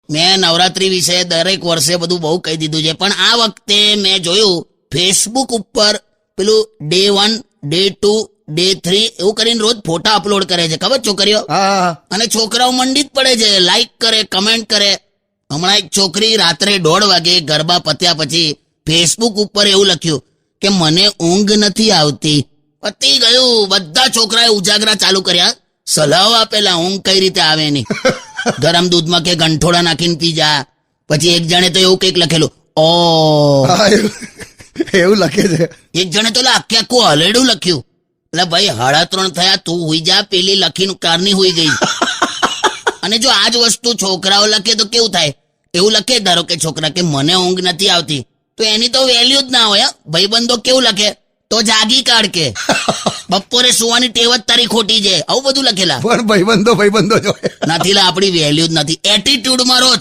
મેં નવરાત્રી વિશે દરેક વર્ષે બધું બહુ કહી દીધું છે, પણ આ વખતે મેં જોયું ફેસબુક ઉપર પેલું Day 1, Day 2, Day 3 એવું કરીને રોજ ફોટા અપલોડ કરે છે, ખબર છોકરીઓ? હા અને છોકરાઓ મંડી જ પડે છે, લાઈક કરે, કમેન્ટ કરે. હમણાં એક છોકરી રાત્રે 1:30 વાગે ગરબા પત્યા પછી ફેસબુક ઉપર એવું લખ્યું કે મને ઊંઘ નથી આવતી. પતી ગયું. બધા છોકરાએ ઉજાગરા ચાલુ કર્યા, સલાહ આપેલા ઊંઘ કઈ રીતે આવે એની. ગરમ દૂધમાં કે ગંઠોડા નાખીને પી જા. પછી એક જણે તો એવું કંઈક લખેલું, ઓ હા એવું લખે છે. એક જણે તો આખે આખું હલેડું લખ્યું. એટલે ભાઈ 3:30 થયા, તું હુઈ જા, પેલી લખીને કારની હુઈ ગઈ. અને જો આજ વસ્તુ છોકરાઓ લખે તો કેવું થાય? એવું લખે ધારો કે છોકરા કે મને ઊંઘ નથી આવતી, તો એની તો વેલ્યુ જ ના હોય. ભાઈબંધો કેવું લખે? તો જાગી કાઢ કે બપોરે સુવાની ટેવ જ તારી ખોટી છે, આવું બધું લખેલા. પણ ભાઈબંધો જ હોય. નથી લા, આપણી વેલ્યુ જ નથી. એટીટ્યુડ માં રહો